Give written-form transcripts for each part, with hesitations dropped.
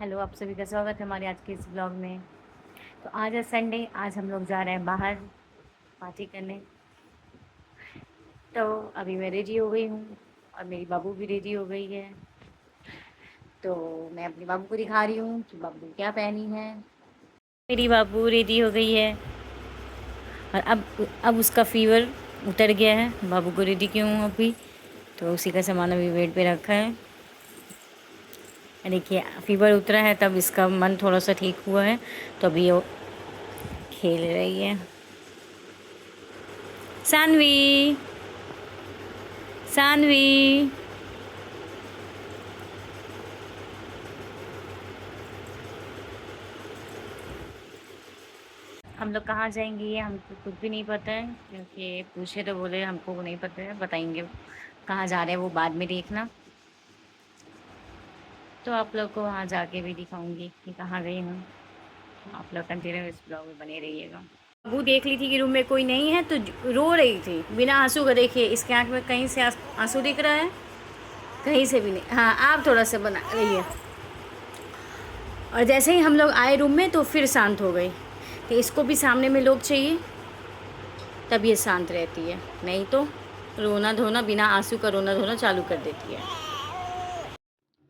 Hello, आप सभी का स्वागत है हमारे आज के इस ब्लॉग में। तो आज है संडे, आज हम लोग जा रहे हैं बाहर पार्टी करने। तो अभी मैं रेडी हो गई हूँ और मेरी बाबू भी रेडी हो गई है। तो मैं अपनी बाबू को दिखा रही हूँ कि बाबू क्या पहनी है। मेरी बाबू रेडी हो गई है और अब उसका फीवर उतर गया है। बाबू को रेडी क्यों हूँ अभी, तो उसी का सामान अभी बेड पे रखा है। देखिए, फीवर उतरा है तब इसका मन थोड़ा सा ठीक हुआ है, तो अभी वो खेल रही है। सानवी, सानवी, हम लोग कहाँ जाएंगे ये हमको कुछ भी नहीं पता है, क्योंकि पूछे तो बोले हमको नहीं पता है, बताएंगे कहाँ जा रहे हैं वो बाद में देखना। तो आप लोग को वहाँ जाके भी दिखाऊंगी कि कहाँ गई हूँ। आप लोग कंटिन्यू इस ब्लॉग में बने रहिएगा। वो देख ली थी कि रूम में कोई नहीं है तो रो रही थी बिना आंसू का। देखिए इसके आँख में कहीं से आंसू दिख रहा है, कहीं से भी नहीं। हाँ, आप थोड़ा सा बना रही है। और जैसे ही हम लोग आए रूम में तो फिर शांत हो गई। तो इसको भी सामने में लोग चाहिए तब ये शांत रहती है, नहीं तो रोना धोना, बिना आंसू का रोना धोना चालू कर देती है।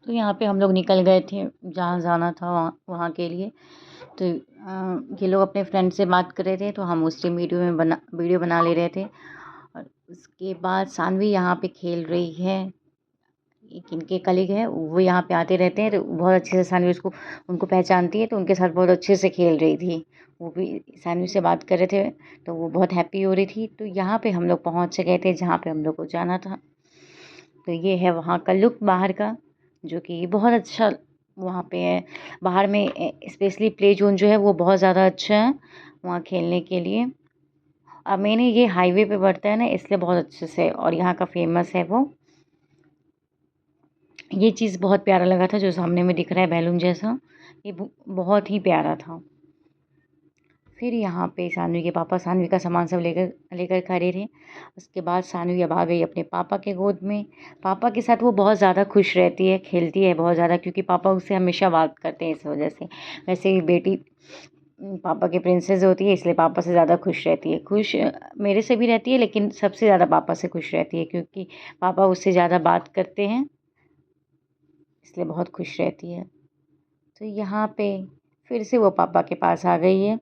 तो यहाँ पे हम लोग निकल गए थे जहाँ जाना था वहाँ के लिए। तो ये लोग अपने फ्रेंड से बात कर रहे थे, तो हम उससे वीडियो बना ले रहे थे। और उसके बाद सानवी यहाँ पे खेल रही है। एक इनके कलीग है, वो यहाँ पे आते रहते हैं, तो बहुत अच्छे से सानवी उनको पहचानती है, तो उनके साथ बहुत अच्छे से खेल रही थी। वो भी सानवी से बात कर रहे थे, तो वो बहुत हैप्पी हो रही थी। तो यहाँ पे हम लोग पहुँच गए थे जहाँ पे हम लोग को जाना था। तो ये है वहाँ का लुक बाहर का, जो कि बहुत अच्छा वहाँ पे है। बाहर में स्पेशली प्ले जोन जो है वो बहुत ज़्यादा अच्छा है वहाँ खेलने के लिए। अब मैंने ये हाईवे पे पड़ता है ना, इसलिए बहुत अच्छे से, और यहाँ का फेमस है वो। ये चीज़ बहुत प्यारा लगा था जो सामने में दिख रहा है बैलून जैसा, ये बहुत ही प्यारा था। फिर यहाँ पे सानवी के पापा सानवी का सामान सब लेकर लेकर खड़े थे। उसके बाद सानवी अब आ गई अपने पापा के गोद में। पापा के साथ वो बहुत ज़्यादा खुश रहती है, खेलती है बहुत ज़्यादा, क्योंकि पापा उससे हमेशा बात करते हैं इस वजह से। वैसे ही बेटी पापा की प्रिंसेस होती है, इसलिए पापा से ज़्यादा खुश रहती है। खुश मेरे से भी रहती है, लेकिन सबसे ज़्यादा पापा से खुश रहती है, क्योंकि पापा उससे ज़्यादा बात करते हैं, इसलिए बहुत खुश रहती है। तो यहाँ पे फिर से वो पापा के पास आ गई है।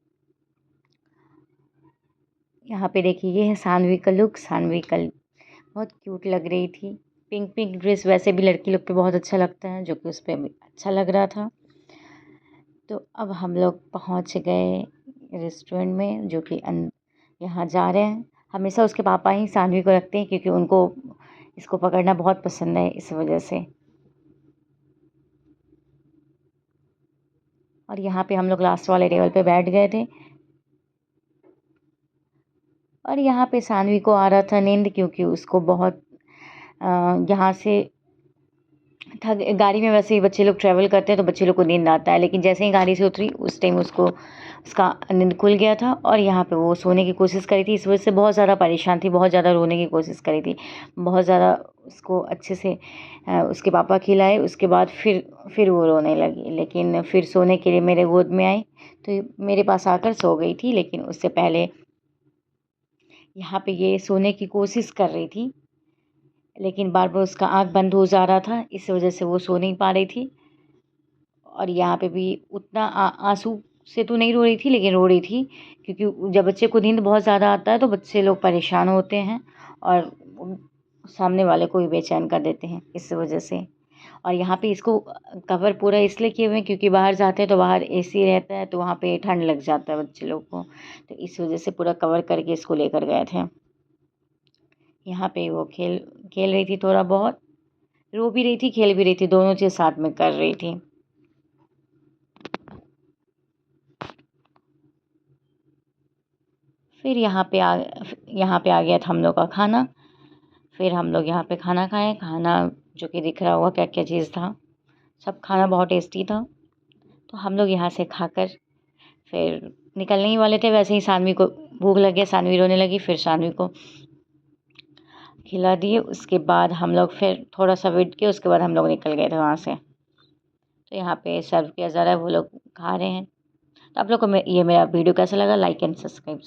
यहाँ पे देखिए, ये है सानवी का लुक। सानवी कल बहुत क्यूट लग रही थी। पिंक पिंक ड्रेस वैसे भी लड़की लोग पे बहुत अच्छा लगता है, जो कि उस पर भी अच्छा लग रहा था। तो अब हम लोग पहुँच गए रेस्टोरेंट में, जो कि यहाँ जा रहे हैं। हमेशा उसके पापा ही सानवी को रखते हैं, क्योंकि उनको इसको पकड़ना बहुत पसंद है, इस वजह से। और यहाँ पे हम लोग लास्ट वाले टेबल पे बैठ गए थे। और यहाँ पे सानवी को आ रहा था नींद, क्योंकि उसको बहुत यहाँ से थक गाड़ी में वैसे ही बच्चे लोग ट्रैवल करते हैं तो बच्चे लोग को नींद आता है, लेकिन जैसे ही गाड़ी से उतरी उस टाइम उसका नींद खुल गया था। और यहाँ पे वो सोने की कोशिश करी थी, इस वजह से बहुत ज़्यादा परेशान थी, बहुत ज़्यादा रोने की कोशिश करी थी। बहुत ज़्यादा उसको अच्छे से उसके पापा खिलाए, उसके बाद फिर वो रोने लगी, लेकिन फिर सोने के लिए मेरे गोद में आई, तो मेरे पास आकर सो गई थी। लेकिन उससे पहले यहाँ पे ये सोने की कोशिश कर रही थी, लेकिन बार बार उसका आँख बंद हो जा रहा था, इस वजह से वो सो नहीं पा रही थी। और यहाँ पे भी उतना आंसू से तो नहीं रो रही थी, लेकिन रो रही थी, क्योंकि जब बच्चे को नींद बहुत ज़्यादा आता है तो बच्चे लोग परेशान होते हैं और सामने वाले को भी बेचैन कर देते हैं, इस वजह से। और यहाँ पे इसको कवर पूरा इसलिए किए हुए हैं, क्योंकि बाहर जाते हैं तो बाहर एसी रहता है, तो वहाँ पे ठंड लग जाता है बच्चे लोग को, तो इस वजह से पूरा कवर करके इसको लेकर गए थे। यहाँ पे वो खेल खेल रही थी, थोड़ा बहुत रो भी रही थी, खेल भी रही थी, दोनों चीज़ साथ में कर रही थी। फिर यहाँ पे आ गया था हम लोग का खाना। फिर हम लोग यहाँ पे खाना खाए। खाना जो कि दिख रहा होगा क्या क्या चीज़ था, सब खाना बहुत टेस्टी था। तो हम लोग यहाँ से खाकर फिर निकलने ही वाले थे, वैसे ही सानवी को भूख लग गया, सानवी रोने लगी, फिर सानवी को खिला दिए। उसके बाद हम लोग फिर थोड़ा सा वेट किया, उसके बाद हम लोग निकल गए थे वहाँ से। तो तो यहाँ पे सर्व किया जा रहा है, वो लोग खा रहे हैं। तो आप लोग को ये मेरा वीडियो कैसा लगा, लाइक एंड सब्सक्राइब।